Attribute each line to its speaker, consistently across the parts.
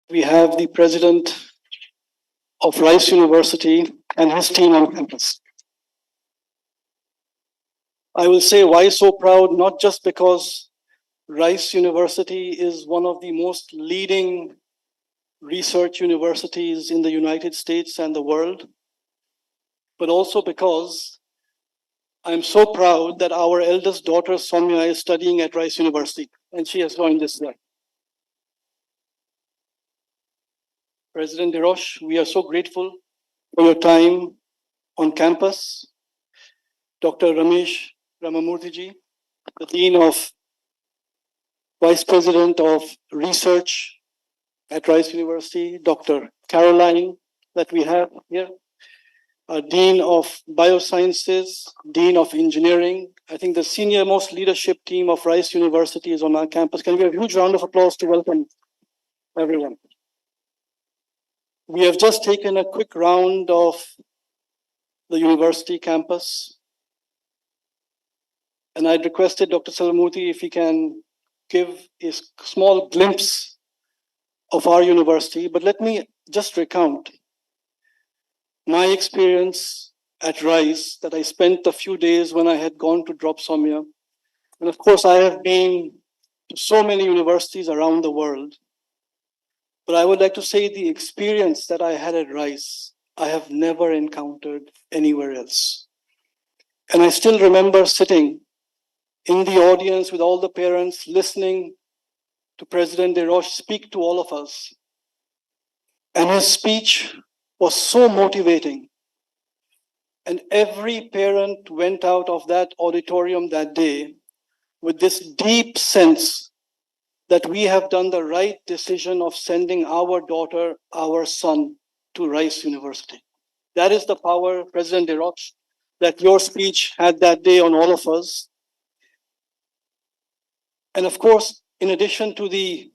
Speaker 1: we have the president of Rice University and his team on campus. I will say why so proud, not just because Rice University is one of the most leading research universities in the United States and the world, but also because I'm so proud that our eldest daughter, Soumya, is studying at Rice University, and she has joined this year. President Deroche, we are so grateful for your time on campus. Dr. Ramesh Ramamurthy, the Dean of Vice President of Research at Rice University, Dr. Caroline, that we have here, Dean of Biosciences, Dean of Engineering. I think the senior most leadership team of Rice University is on our campus. Can we have a huge round of applause to welcome everyone? We have just taken a quick round of the university campus. And I'd requested Dr. Salamurthy if he can give a small glimpse of our university. But let me just recount my experience at Rice that I spent a few days when I had gone to drop Soumya. And of course, I have been to so many universities around the world. But I would like to say the experience that I had at Rice, I have never encountered anywhere else. And I still remember sitting in the audience with all the parents, listening to President Deroche speak to all of us. And his speech was so motivating. And every parent went out of that auditorium that day with this deep sense that we have done the right decision of sending our daughter, our son, to Rice University. That is the power, President Deroche, that your speech had that day on all of us. And of course, in addition to the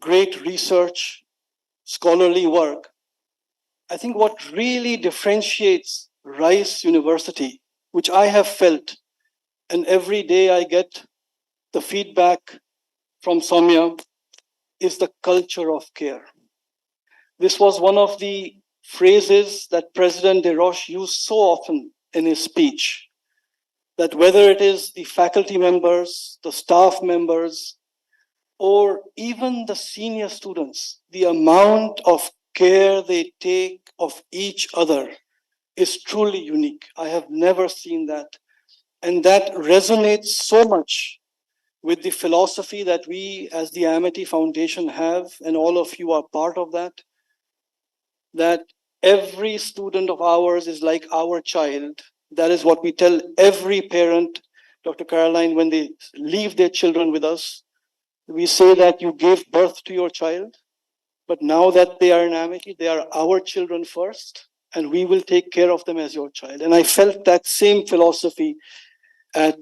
Speaker 1: great research, scholarly work, I think what really differentiates Rice University, which I have felt, and every day I get the feedback from Soumya, is the culture of care. This was one of the phrases that President Deroche used so often in his speech, that whether it is the faculty members, the staff members, or even the senior students, the amount of care they take of each other is truly unique. I have never seen that. And that resonates so much with the philosophy that we as the Amity Foundation have, and all of you are part of that every student of ours is like our child. That is what we tell every parent, Dr. Caroline, when they leave their children with us. We say that you gave birth to your child, but now that they are in Amity, they are our children first, and we will take care of them as your child. And I felt that same philosophy at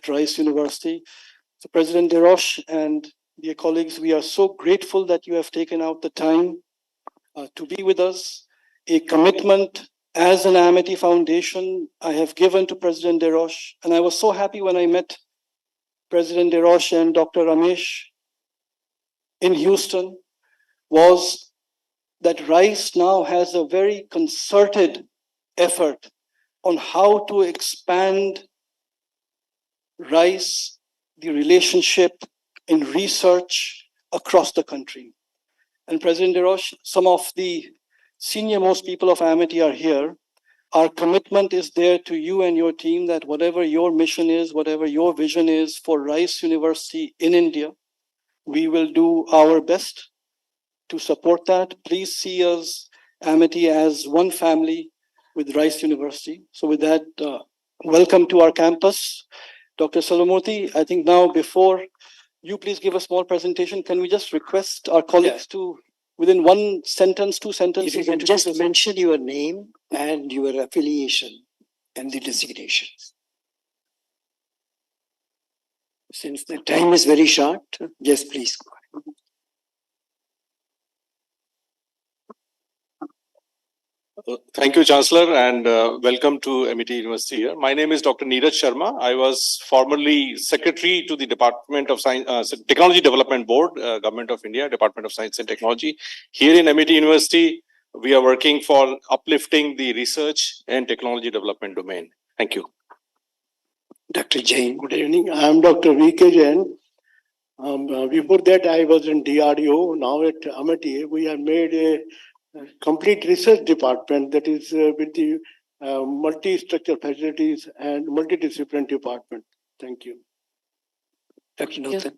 Speaker 1: Rice University. So President Deroche and dear colleagues, we are so grateful that you have taken out the time to be with us. A commitment as an Amity Foundation I have given to President Deroche, and I was so happy when I met President Deroche and Dr. Ramesh in Houston, was that Rice now has a very concerted effort on how to expand Rice, the relationship in research across the country. And President Deroche, some of the senior most people of Amity are here. Our commitment is there to you and your team that whatever your mission is, whatever your vision is for Rice University in India, we will do our best to support that. Please see us, Amity, as one family with Rice University. So with that, welcome to our campus. Dr. Salamurthy, I think now before you please give a small presentation, can we just request our colleagues to, within one sentence, two sentences,
Speaker 2: if you can just mention your name and your affiliation and the designations. Since the time is very short, yes, please.
Speaker 3: Thank you, Chancellor, and welcome to MET University here. My name is Dr. Neeraj Sharma. I was formerly Secretary to the Department of Science, Technology Development Board, Government of India, Department of Science and Technology. Here in MET University, we are working for uplifting the research and technology development domain. Thank you.
Speaker 2: Dr. Jain.
Speaker 4: Good evening. I am Dr. V.K. Jain. Before that, I was in DRDO. Now at Amity, we have made a complete research department that is with the multi-structure facilities and multidisciplinary department. Thank you.
Speaker 2: Dr. Nutan.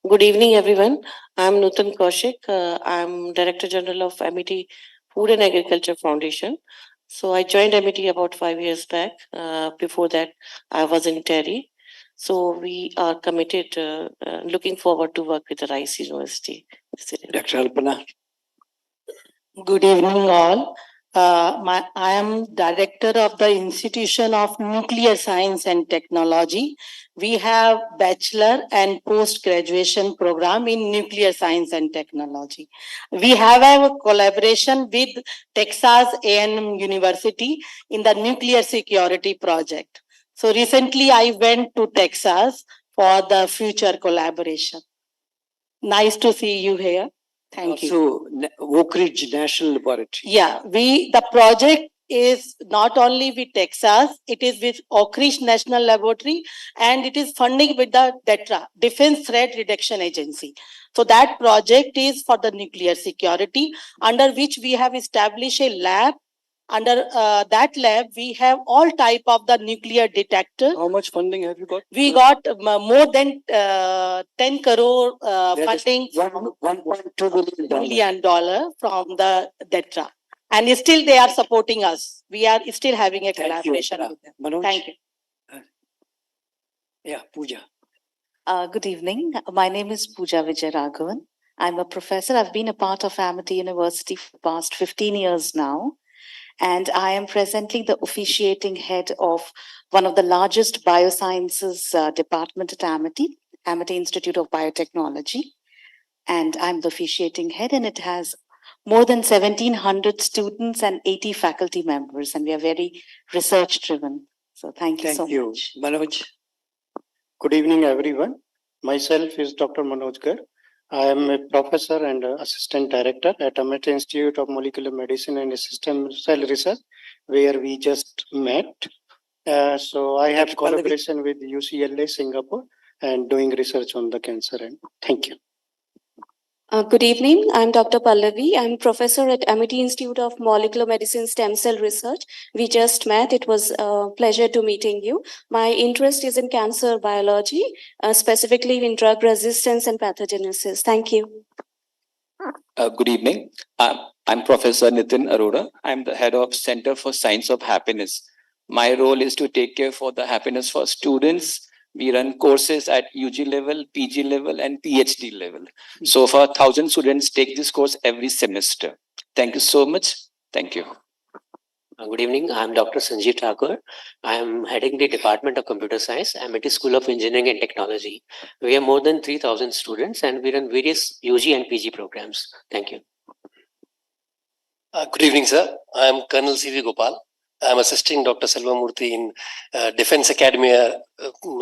Speaker 5: Good evening, everyone. I'm Nutan Kaushik. I'm Director General of MET Food and Agriculture Foundation. So I joined MET about 5 years back. Before that, I was in TERI. So we are committed, looking forward to work with the Rice University.
Speaker 2: Dr. Alpana.
Speaker 6: Good evening, all. I am Director of the Institution of Nuclear Science and Technology. We have bachelor and post-graduation program in nuclear science and technology. We have a collaboration with Texas A&M University in the nuclear security project. So recently I went to Texas for the future collaboration. Nice to see you here. Thank you.
Speaker 2: So, Oak Ridge National Laboratory.
Speaker 6: Yeah, the project is not only with Texas, it is with Oak Ridge National Laboratory, and it is funding with the DETRA, Defense Threat Reduction Agency. So that project is for the nuclear security, under which we have established a lab. Under that lab, we have all type of the nuclear detector.
Speaker 1: How much funding have you got?
Speaker 6: We got more than 10 crore funding.
Speaker 2: $1.2
Speaker 6: million from the DETRA. And still they are supporting us. We are still having a collaboration with them.
Speaker 2: Manoj.
Speaker 6: Thank you.
Speaker 2: Yeah, Pooja.
Speaker 7: Good evening. My name is Pooja Vijayaraghavan. I'm a professor. I've been a part of Amity University for the past 15 years now. And I am presently the officiating head of one of the largest biosciences department at Amity, Amity Institute of Biotechnology. And I'm the officiating head, and it has more than 1,700 students and 80 faculty members, and we are very research driven. So thank you so much.
Speaker 2: Manoj.
Speaker 4: Good evening, everyone. Myself is Dr. Manoj Gar. I am a professor and assistant director at Amity Institute of Molecular Medicine and System Cell Research, where we just met. So I have collaboration with UCLA Singapore and doing research on the cancer. And thank you.
Speaker 8: Good evening. I'm Dr. Pallavi. I'm professor at Amity Institute of Molecular Medicine Stem Cell Research. We just met. It was a pleasure to meeting you. My interest is in cancer biology, specifically in drug resistance and pathogenesis. Thank you.
Speaker 9: Good evening. I'm Professor Nitin Arora. I'm the head of Center for Science of Happiness. My role is to take care for the happiness for students. We run courses at UG level, PG level, and PhD level. So far, 1,000 students take this course every semester. Thank you so much. Thank you.
Speaker 10: Good evening. I am Dr. Sanjeev Thakur. I am heading the Department of Computer Science, Amity School of Engineering and Technology. We have more than 3,000 students and we run various UG and PG programs. Thank you.
Speaker 11: Good evening, sir. I am Colonel C.V. Gopal. I am assisting Dr. Selvamurthy in Defense Academia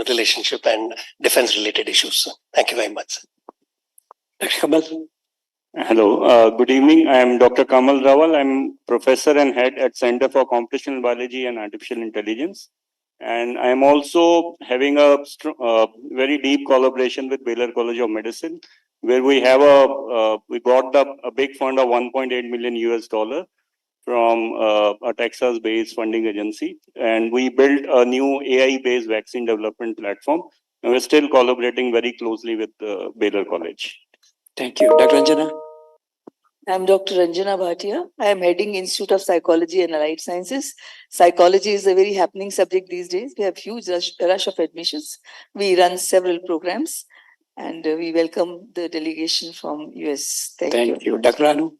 Speaker 11: relationship and defense related issues. Thank you very much.
Speaker 2: Dr. Kamal.
Speaker 12: Hello, good evening. I am Dr. Kamal Rawal. I'm professor and head at Center for Computational Biology and Artificial Intelligence. And I am also having a very deep collaboration with Baylor College of Medicine, where we have we got a big fund of $1.8 million US from a Texas-based funding agency. And we built a new AI-based vaccine development platform. And we're still collaborating very closely with Baylor College.
Speaker 2: Thank you. Dr. Ranjana.
Speaker 13: I'm Dr. Ranjana Bhatia. I am heading Institute of Psychology and Allied Sciences. Psychology is a very happening subject these days. We have huge rush of admissions. We run several programs and we welcome the delegation from US. Thank you.
Speaker 2: Dr. Anu.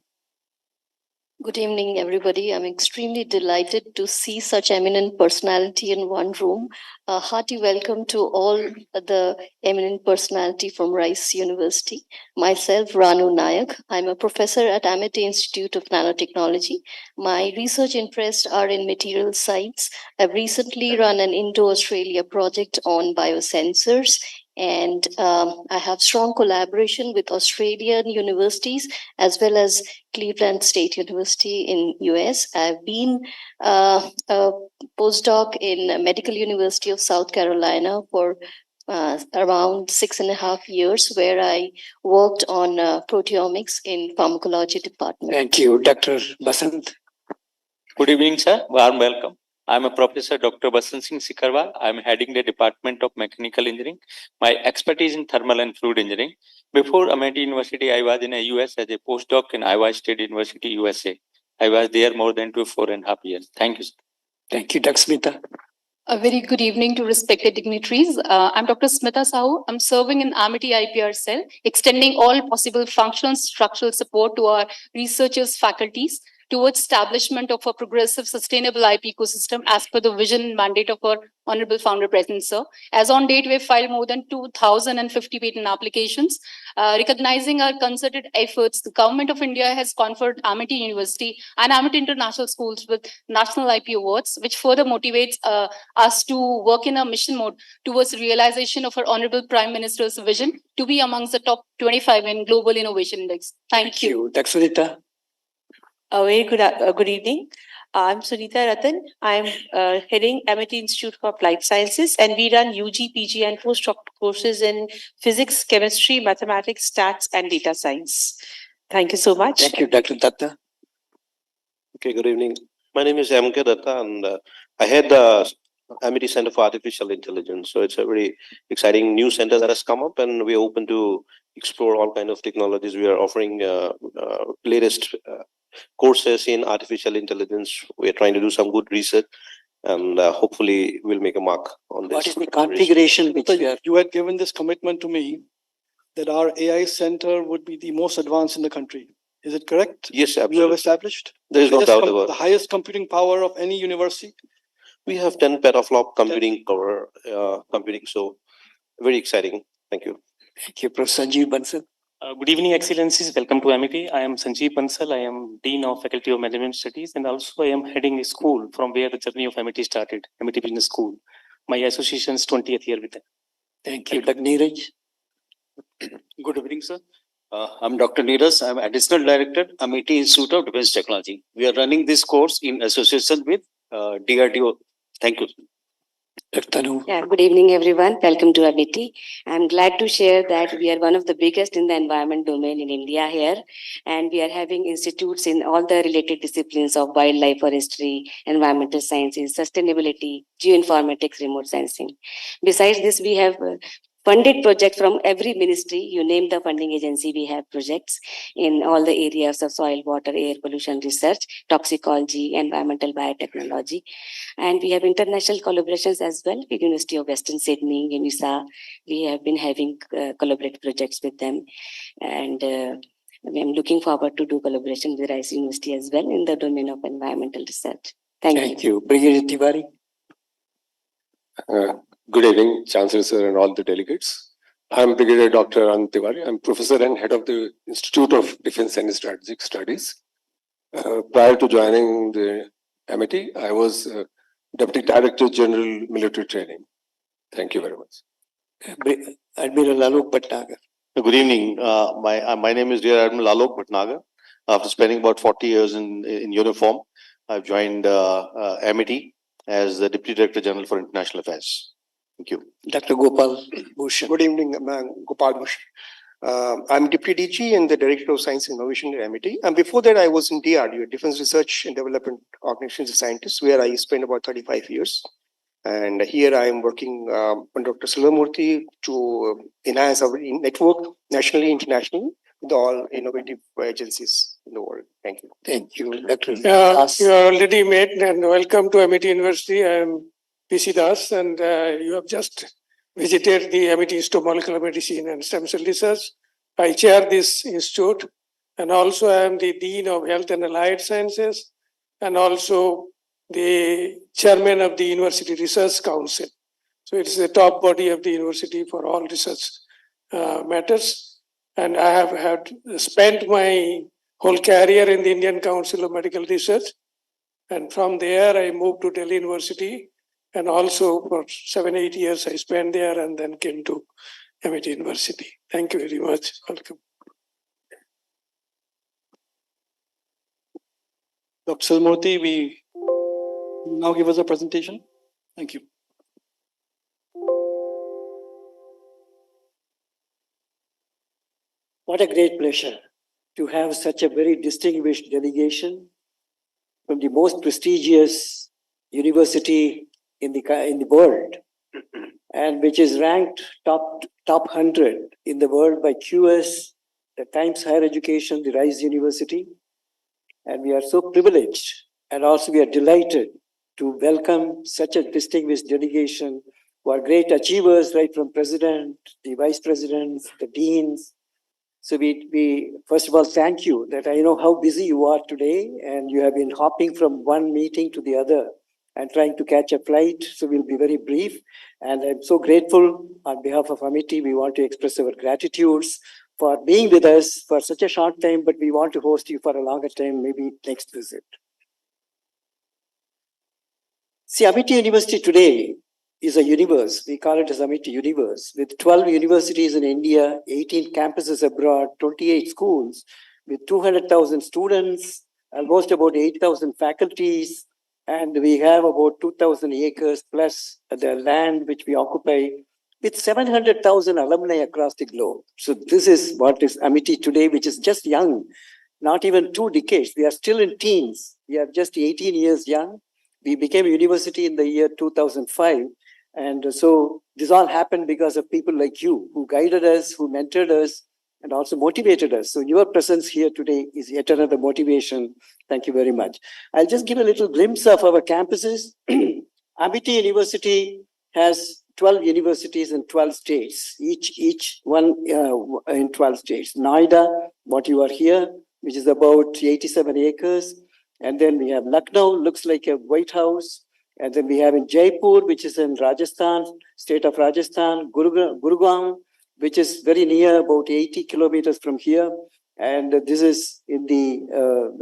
Speaker 14: Good evening, everybody. I'm extremely delighted to see such eminent personality in one room. A hearty welcome to all the eminent personality from Rice University. Myself, Ranu Nayak. I'm a professor at Amity Institute of Nanotechnology. My research interests are in material science. I've recently run an Indo-Australia project on biosensors, and I have strong collaboration with Australian universities as well as Cleveland State University in US. I've been a postdoc in Medical University of South Carolina for around 6.5 years, where I worked on proteomics in pharmacology department.
Speaker 2: Thank you, Dr. Basant.
Speaker 15: Good evening, sir. Warm welcome. I'm a Professor Dr. Basant Singh Sikarwal. I'm heading the Department of Mechanical Engineering. My expertise in thermal and fluid engineering. Before Amity University, I was in the US as a postdoc in Iowa State University, USA. I was there more than 4.5 years. Thank you, sir.
Speaker 2: Thank you, Dr. Smita.
Speaker 16: A very good evening to respected dignitaries. I'm Dr. Smita Sahu. I'm serving in Amity IPR cell, extending all possible functional structural support to our researchers, faculties, towards establishment of a progressive, sustainable IP ecosystem as per the vision and mandate of our Honorable Founder President, sir. As on date, we've filed more than 2,050 patent applications. Recognizing our concerted efforts, the Government of India has conferred Amity University and Amity International Schools with National IP Awards, which further motivates us to work in a mission mode towards the realization of our Honorable Prime Minister's vision to be amongst the top 25 in Global Innovation Index. Thank you.
Speaker 2: Dr. Sunita.
Speaker 5: A very good evening. I'm Sunita Ratan. I'm heading Amity Institute for Applied Sciences, and we run UG, PG, and postdoctoral courses in physics, chemistry, mathematics, stats, and data science. Thank you so much.
Speaker 2: Thank you, Dr. Datta.
Speaker 17: Okay, good evening. My name is MK Datta, and I head the Amity Center for Artificial Intelligence. So it's a very exciting new center that has come up, and we're open to explore all kinds of technologies. We are offering latest courses in artificial intelligence. We are trying to do some good research, and hopefully we'll make a mark on this.
Speaker 2: What is the configuration which we are?
Speaker 1: You had given this commitment to me that our AI center would be the most advanced in the country. Is it correct?
Speaker 17: Yes,
Speaker 1: You have
Speaker 17: absolutely.
Speaker 1: established?
Speaker 17: There is no doubt about
Speaker 1: The
Speaker 17: it.
Speaker 1: highest computing power of any university?
Speaker 17: We have 10 petaflop computing power, computing. So very exciting. Thank you.
Speaker 2: Thank you, Professor Sanjeev Bansal.
Speaker 18: Good evening, Excellencies. Welcome to Amity. I am Sanjeev Bansal. I am Dean of Faculty of Management Studies, and also I am heading a school from where the journey of Amity started, Amity Business School. My association's 20th year with them.
Speaker 2: Thank you, Dr. Neeraj.
Speaker 19: Good evening, sir. I'm Dr. Neeraj. I'm Additional Director, Amity Institute of Defense Technology. We are running this course in association with DRDO. Thank you.
Speaker 20: Yeah, good evening, everyone. Welcome to Amity. I'm glad to share that we are one of the biggest in the environment domain in India here, and we are having institutes in all the related disciplines of wildlife, forestry, environmental sciences, sustainability, geoinformatics, remote sensing. Besides this, we have funded projects from every ministry. You name the funding agency, we have projects in all the areas of soil, water, air pollution research, toxicology, environmental biotechnology. And we have international collaborations as well with University of Western Sydney, UNISA. We have been having collaborative projects with them. And I'm looking forward to do collaboration with Rice University as well in the domain of environmental research. Thank you.
Speaker 2: Brigadier Tiwari.
Speaker 21: Good evening, Chancellor Sir and all the delegates. I'm Brigadier Dr. Anand Tiwari. I'm Professor and Head of the Institute of Defense and Strategic Studies. Prior to joining the Amity, I was Deputy Director General Military Training. Thank you very much.
Speaker 2: Admiral Alok Bhatnagar.
Speaker 17: Good evening. My name is Rear Admiral Alok Bhatnagar. After spending about 40 years in uniform, I've joined Amity as the Deputy Director General for International Affairs. Thank you.
Speaker 2: Dr. Gopal Bhushan.
Speaker 22: Good evening, Gopal Bhushan. I'm Deputy DG and the Director of Science and Innovation at Amity. And before that, I was in DRDO, Defense Research and Development Organization as a scientist, where I spent about 35 years. And here I am working on Dr. Silvamurthy to enhance our network nationally, internationally, with all innovative agencies in the world. Thank you.
Speaker 2: Thank you, Dr.
Speaker 23: You are already met, and welcome to Amity University. I am PC Das, and you have just visited the Amity Institute of Molecular Medicine and Stem Cell Research. I chair this institute, And also I am the Dean of Health and Allied Sciences and also the Chairman of the University Research Council. So it is the top body of the university for all research matters. And I have had spent my whole career in the Indian Council of Medical Research. And from there, I moved to Delhi University. And also for 7-8 years, I spent there and then came to MIT University. Thank you very much. Welcome.
Speaker 1: Dr. Salmurthy, we now give us a presentation. Thank you.
Speaker 2: What a great pleasure to have such a very distinguished delegation from the most prestigious university in the world, and which is ranked top 100 in the world by QS, the Times Higher Education, the Rice University. And we are so privileged, and also we are delighted to welcome such a distinguished delegation who are great achievers, right from president, the vice presidents, the deans. So we first of all thank you that I know how busy you are today, and you have been hopping from one meeting to the other and trying to catch a flight. So we'll be very brief. And I'm so grateful on behalf of Amity. We want to express our gratitudes for being with us for such a short time, but we want to host you for a longer time, maybe next visit. See, Amity University today is a universe. We call it as Amity Universe, with 12 universities in India, 18 campuses abroad, 28 schools, with 200,000 students, almost about 8,000 faculties, and we have about 2,000 acres plus the land which we occupy, with 700,000 alumni across the globe. So this is what is Amity today, which is just young, not even 2 decades. We are still in teens. We are just 18 years young. We became a university in the year 2005. And so this all happened because of people like you who guided us, who mentored us, and also motivated us. So your presence here today is yet another motivation. Thank you very much. I'll just give a little glimpse of our campuses. Amity University has 12 universities in 12 states, each one in 12 states. Noida, what you are here, which is about 87 acres. And then we have Lucknow, looks like a White House. And then we have in Jaipur, which is in Rajasthan, state of Rajasthan, Gurugram, which is very near, about 80 kilometers from here. And this is in the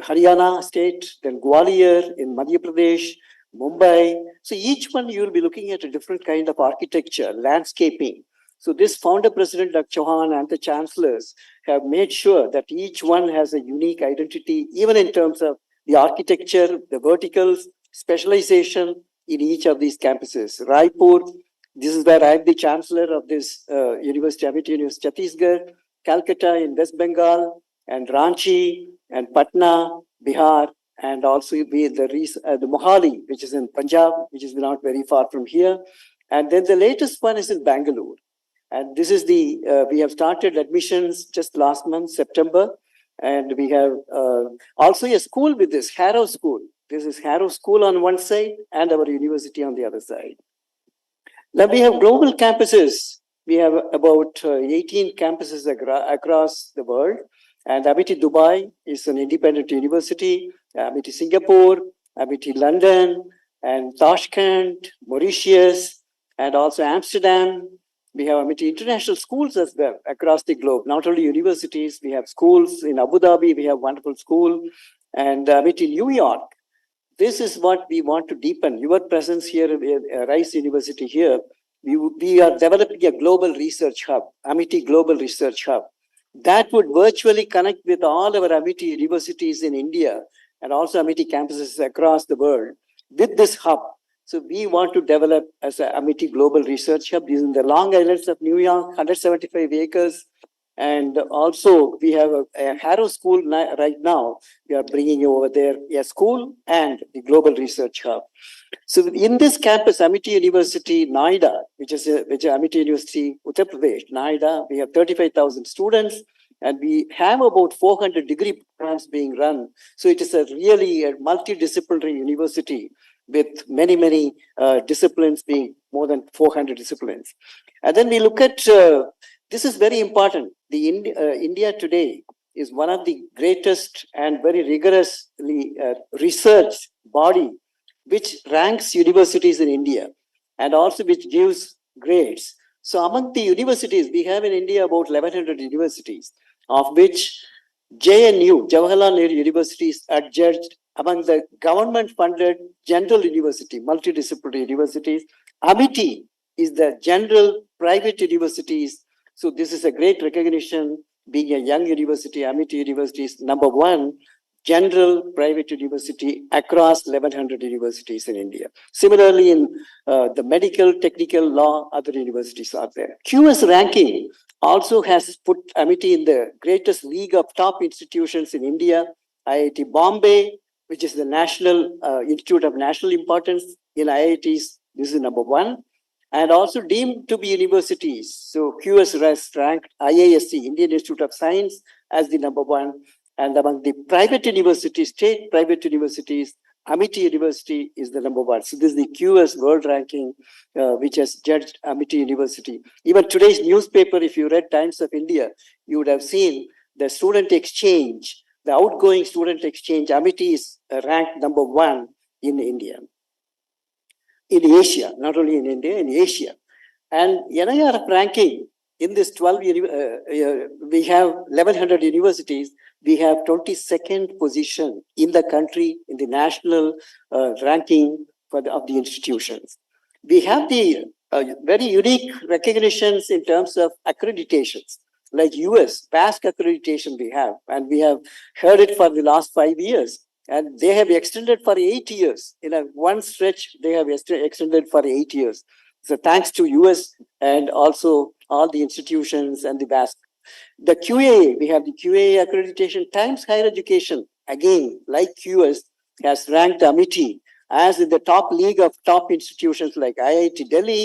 Speaker 2: Haryana state, then Gwalior in Madhya Pradesh, Mumbai. So each one you will be looking at a different kind of architecture, landscaping. So this founder president, Dr. Chauhan, and the chancellors have made sure that each one has a unique identity, even in terms of the architecture, the verticals, specialization in each of these campuses. Raipur, this is where I am the chancellor of this University, Amity University, Chhattisgarh, Calcutta in West Bengal, and Ranchi, and Patna, Bihar, and also the Mohali, which is in Punjab, which is not very far from here. And then the latest one is in Bangalore. And this is we have started admissions just last month, September. And we have also a school with this, Harrow School. This is Harrow School on one side and our university on the other side. Now we have global campuses. We have about 18 campuses across the world. And Amity Dubai is an independent university. Amity Singapore, Amity London, and Tashkent, Mauritius, and also Amsterdam. We have Amity International Schools as well across the globe. Not only universities, we have schools in Abu Dhabi. We have a wonderful school. And Amity New York. This is what we want to deepen. Your presence here at Rice University here. We are developing a global research hub, Amity Global Research Hub. That would virtually connect with all our Amity universities in India and also Amity campuses across the world with this hub. So we want to develop as an Amity Global Research Hub using the Long Islands of New York, 175 acres. And also we have a Harrow School right now. We are bringing over there a school and the Global Research Hub. So in this campus, Amity University, Noida, which is Amity University, Uttar Pradesh, Noida, we have 35,000 students. And we have about 400 degree programs being run. So it is really a multidisciplinary university with many disciplines, being more than 400 disciplines. And then we look at, this is very important. India today is one of the greatest and very rigorously researched body which ranks universities in India and also which gives grades. So among the universities, we have in India about 1100 universities, of which JNU, Jawaharlal Nehru University, is adjudged among the government-funded general university, multidisciplinary universities. Amity is the general private universities. So this is a great recognition. Being a young university, Amity University is #1 general private university across 1100 universities in India. Similarly, in the medical, technical, law, other universities are there. QS ranking also has put Amity in the greatest league of top institutions in India. IIT Bombay, which is the National Institute of National Importance in IITs, this is #1. And also deemed to be universities. So QS has ranked IISc, Indian Institute of Science, as the #1. And among the private universities, state private universities, Amity University is the #1. So this is the QS world ranking, which has judged Amity University. Even today's newspaper, if you read Times of India, you would have seen the student exchange, the outgoing student exchange. Amity is ranked #1 in India. In Asia, not only in India, in Asia. And NIRF ranking in this 12, we have 1100 universities. We have 22nd position in the country in the national ranking of the institutions. We have the very unique recognitions in terms of accreditations, like US, vast accreditation we have, and we have heard it for the last 5 years. And they have extended for 8 years. In a one stretch, they have extended for 8 years. So thanks to US and also all the institutions and the vast. The QA, we have the QA accreditation. Times Higher Education, again, like QS, has ranked Amity as in the top league of top institutions like IIT Delhi,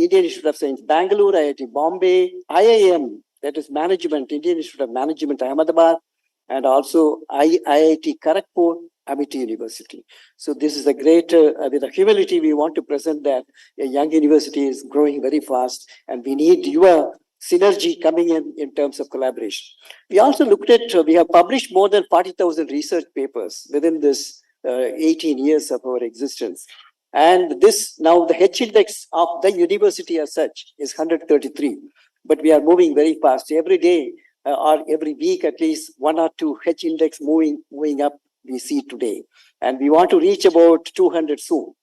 Speaker 2: Indian Institute of Science Bangalore, IIT Bombay, IIM, that is Management, Indian Institute of Management Ahmedabad, and also IIT Kharagpur, Amity University. So this is a great, with the humility, we want to present that a young university is growing very fast and we need your synergy coming in terms of collaboration. We also looked at, we have published more than 40,000 research papers within this 18 years of our existence. And this, now the H index of the university as such is 133, but we are moving very fast. Every day, or every week, at least 1 or 2 H index moving up, we see today. And we want to reach about 200 soon.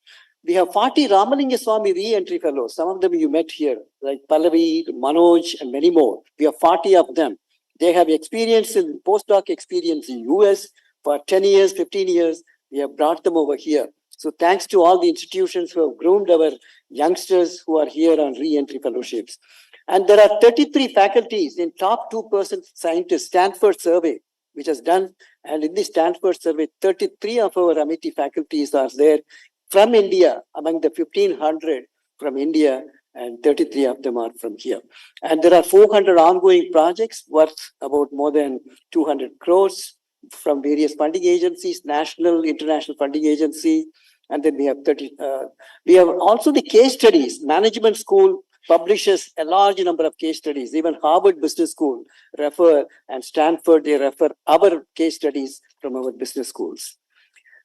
Speaker 2: We have 40 Ramalinga Swami re-entry fellows. Some of them you met here, like Pallavi, Manoj, and many more. We have 40 of them. They have experience in postdoc experience in US for 10 years, 15 years. We have brought them over here. So thanks to all the institutions who have groomed our youngsters who are here on re-entry fellowships. And there are 33 faculties in top 2% scientists, Stanford survey, which has done. And in the Stanford survey, 33 of our Amity faculties are there from India, among the 1500 from India, and 33 of them are from here. And there are 400 ongoing projects worth about more than 200 crores from various funding agencies, national, international funding agencies. And then we have 30, we have also the case studies. Management School publishes a large number of case studies. Even Harvard Business School refer, and Stanford, they refer our case studies from our business schools.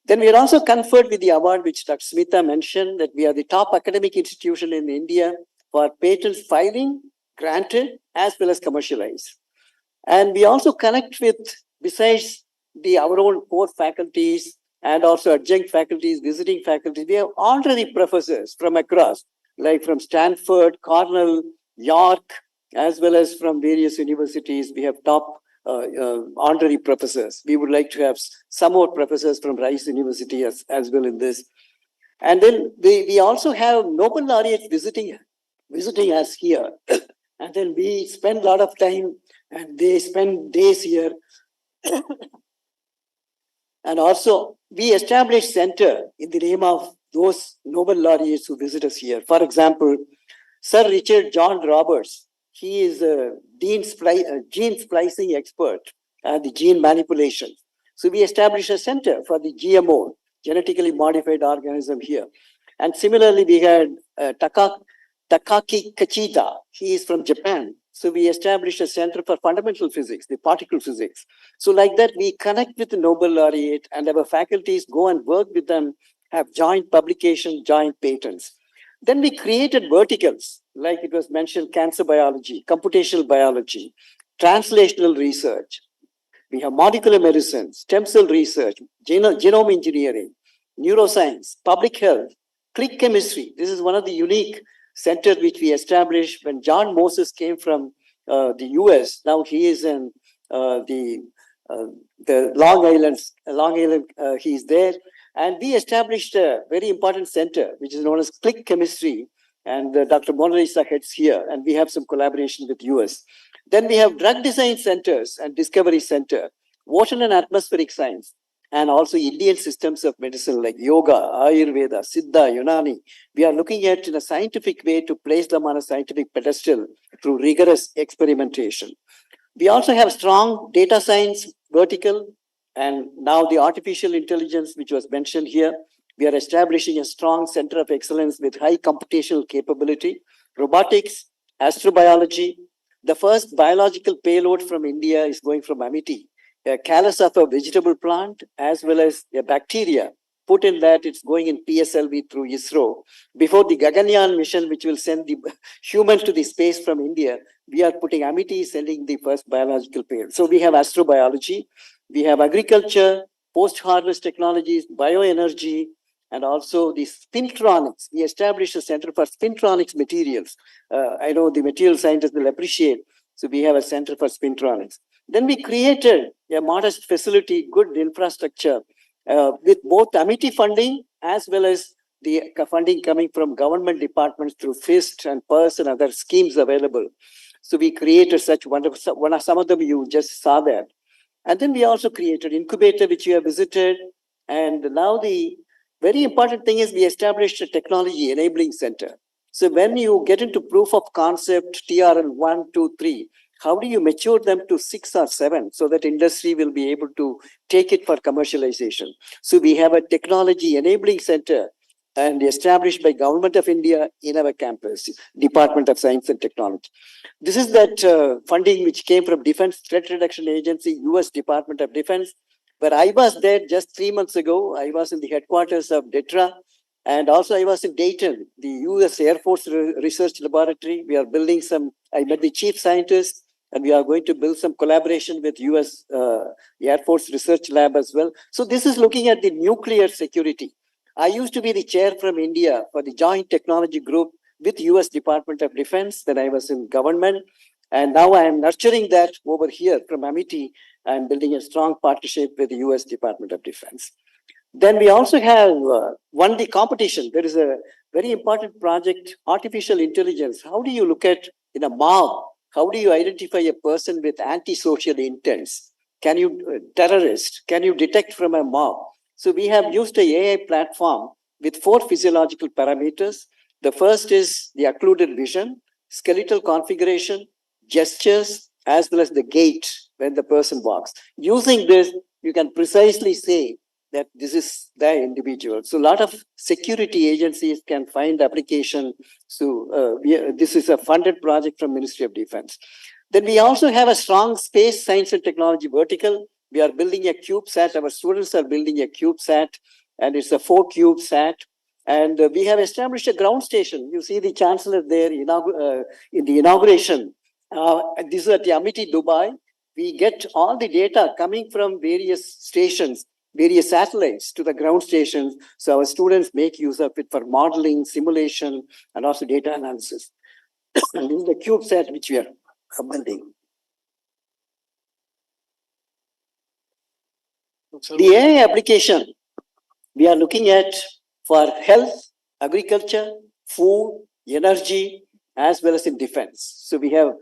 Speaker 2: Then we are also conferred with the award which Dr. Smita mentioned, that we are the top academic institution in India for patents filing, granted, as well as commercialized. And we also connect with, besides our own core faculties and also adjunct faculties, visiting faculties, we have honorary professors from across, like from Stanford, Cornell, York, as well as from various universities. We have top honorary professors. We would like to have some more professors from Rice University as well in this. And then we also have Nobel laureates visiting us here. And then we spend a lot of time and they spend days here. And also we establish center in the name of those Nobel laureates who visit us here. For example, Sir Richard John Roberts, he is a gene splicing expert and the gene manipulation. So we established a center for the GMO, genetically modified organism here. And similarly, we had Takaki Kachida. He is from Japan. So we established a Center for Fundamental Physics, the particle physics. So like that, we connect with the Nobel laureate and our faculties go and work with them, have joint publication, joint patents. Then we created verticals, like it was mentioned, cancer biology, computational biology, translational research. We have molecular medicine, stem cell research, genome engineering, neuroscience, public health, click chemistry. This is one of the unique centers which we established when John Moses came from the US. Now he is in the Long Island. He is there. And we established a very important center, which is known as click chemistry. And Dr. Mona Lisa heads here, and we have some collaboration with US. Then we have drug design centers and discovery center, ocean and atmospheric science, and also Indian systems of medicine like yoga, Ayurveda, Siddha, Unani. We are looking at in a scientific way to place them on a scientific pedestal through rigorous experimentation. We also have strong data science vertical, and now the artificial intelligence, which was mentioned here. We are establishing a strong center of excellence with high computational capability, robotics, astrobiology. The first biological payload from India is going from Amity, a callus of a vegetable plant as well as a bacteria. Put in that, it's going in PSLV through ISRO. Before the Gaganyaan mission, which will send the humans to the space from India, we are putting Amity sending the first biological payload. So we have astrobiology, we have agriculture, post-harvest technologies, bioenergy, and also the spintronics. We established a center for spintronics materials. I know the material scientists will appreciate. So we have a center for spintronics. Then we created a modest facility, good infrastructure with both Amity funding as well as the funding coming from government departments through FIST and PERS and other schemes available. So we created such wonderful, some of them you just saw that. And then we also created incubator, which you have visited. And now the very important thing is we established a technology enabling center. So when you get into proof of concept, TRL 1, 2, 3, how do you mature them to 6 or 7 so that industry will be able to take it for commercialization? So we have a technology enabling center and established by Government of India in our campus, Department of Science and Technology. This is that funding which came from Defense Threat Reduction Agency, US Department of Defense, where I was there just 3 months ago. I was in the headquarters of DETRA, and also I was in Dayton, the US Air Force Research Laboratory. We are building some, I met the chief scientist, and we are going to build some collaboration with US Air Force Research Lab as well. So this is looking at the nuclear security. I used to be the chair from India for the Joint Technology Group with US Department of Defense when I was in government. And now I am nurturing that over here from Amity. I'm building a strong partnership with the US Department of Defense. Then we also have won the competition. There is a very important project, artificial intelligence. How do you look at in a mob? How do you identify a person with antisocial intents? Can you, terrorist, can you detect from a mob? So we have used a AI platform with 4 physiological parameters. The first is the occluded vision, skeletal configuration, gestures, as well as the gait when the person walks. Using this, you can precisely say that this is the individual. So a lot of security agencies can find application. So this is a funded project from Ministry of Defense. Then we also have a strong space science and technology vertical. We are building a CubeSat. Our students are building a CubeSat, and it's a 4-CubeSat. And we have established a ground station. You see the chancellor there in the inauguration. This is at the Amity, Dubai. We get all the data coming from various stations, various satellites to the ground stations. So our students make use of it for modeling, simulation, and also data analysis. And this is the CubeSat which we are building. The AI application we are looking at for health, agriculture, food, energy, as well as in defense. So we have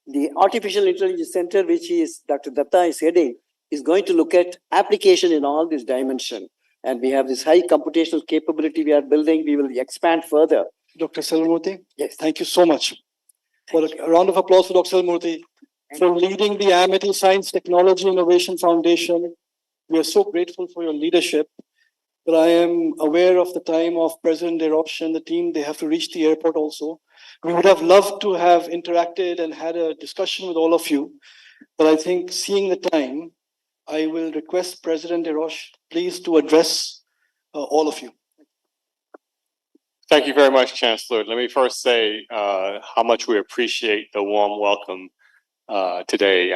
Speaker 2: the Artificial Intelligence Center, which is Dr. Datta is heading, is going to look at application in all these dimensions. And we have this high computational capability we are building. We will expand further.
Speaker 1: Dr. Selvarmurthy,
Speaker 2: yes,
Speaker 1: thank you so much. For a round of applause for Dr. Selvarmurthy for leading the Amity Science Technology Innovation Foundation. We are so grateful for your leadership. but I am aware of the time of President DeRoche and the team. They have to reach the airport also. We would have loved to have interacted and had a discussion with all of you, but I think seeing the time, I will request President DeRoche please to address all of you.
Speaker 3: Thank you very much, Chancellor. Let me first say how much we appreciate the warm welcome today.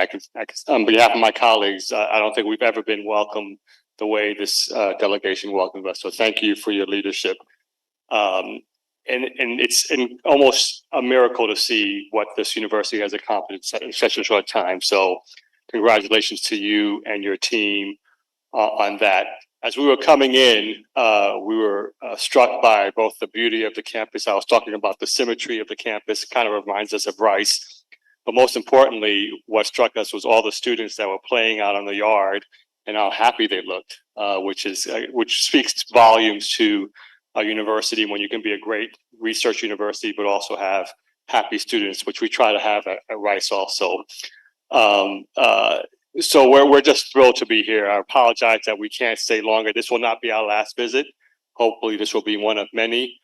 Speaker 3: On behalf of my colleagues, I don't think we've ever been welcomed the way this delegation welcomed us. So thank you for your leadership. And it's almost a miracle to see what this university has accomplished in such a short time. So congratulations to you and your team on that. As we were coming in, we were struck by both the beauty of the campus. I was talking about the symmetry of the campus. It kind of reminds us of Rice. But most importantly, what struck us was all the students that were playing out on the yard and how happy they looked, which speaks volumes to a university when you can be a great research university, but also have happy students, which we try to have at Rice also. So we're just thrilled to be here. I apologize that we can't stay longer. This will not be our last visit. Hopefully this will be one of many.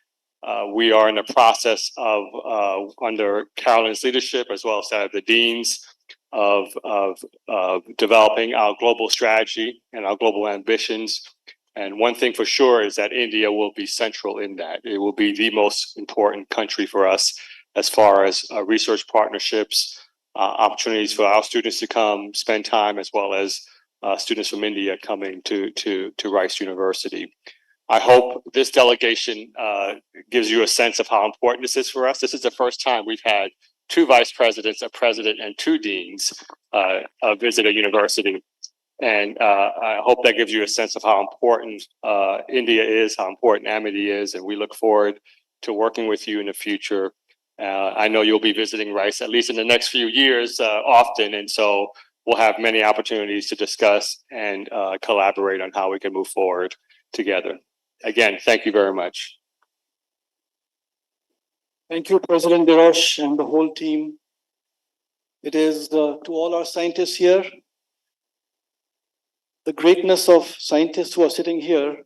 Speaker 3: We are in the process of, under Carolyn's leadership, as well as that of the deans, of developing our global strategy and our global ambitions. And one thing for sure is that India will be central in that. It will be the most important country for us as far as research partnerships, opportunities for our students to come spend time, as well as students from India coming to Rice University. I hope this delegation gives you a sense of how important this is for us. This is the first time we've had 2 vice presidents, a president, and 2 deans visit a university. And I hope that gives you a sense of how important India is, how important Amity is, and we look forward to working with you in the future. I know you'll be visiting Rice at least in the next few years often, and so we'll have many opportunities to discuss and collaborate on how we can move forward together. Again, thank you very much.
Speaker 1: Thank you, President DeRoche and the whole team. It is to all our scientists here, the greatness of scientists who are sitting here.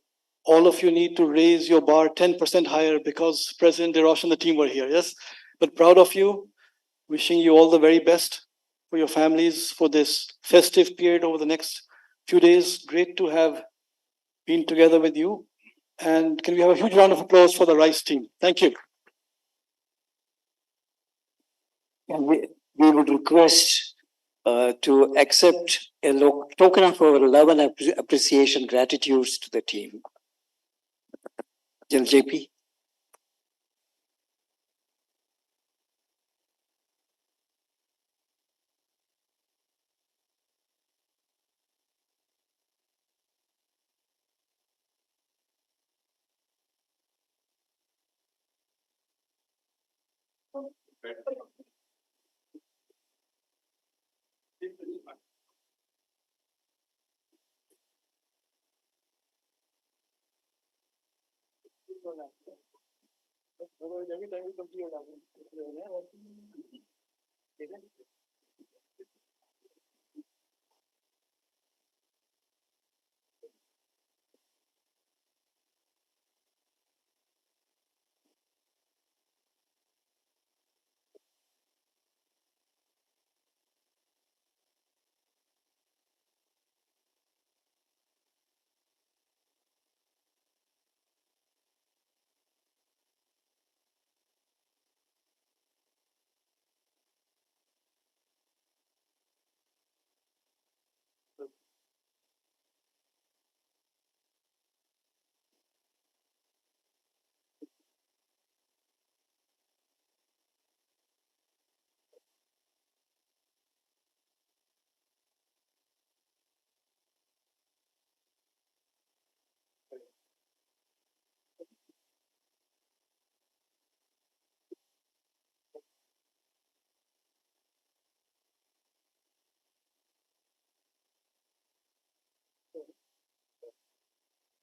Speaker 1: All of you need to raise your bar 10% higher because President DeRoche and the team were here, yes? But proud of you, wishing you all the very best for your families for this festive period over the next few days. Great to have been together with you. And can we have a huge round of applause for the Rice team? Thank you.
Speaker 2: And we would request to accept a token of our love and appreciation, gratitudes to the team. General JP.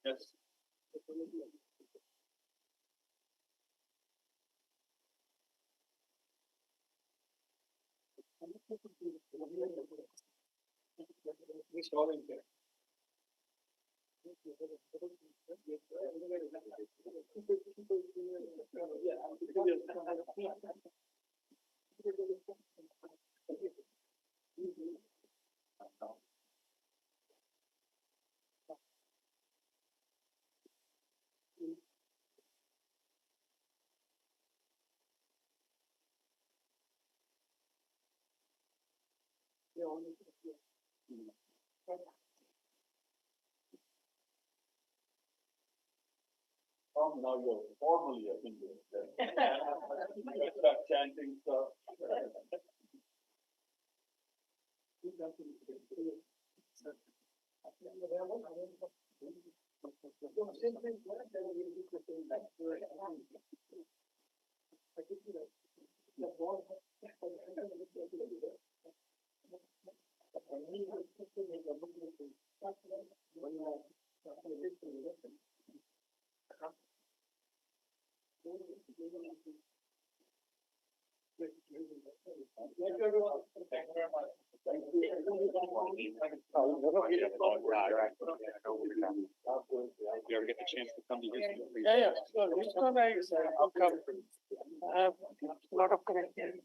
Speaker 3: Yes.
Speaker 4: Now you're formally a Hindu. Start chanting stuff.
Speaker 3: You ever get the chance to come to Houston?
Speaker 23: Yeah, sure. Houston, I'll come. I have a lot of connections.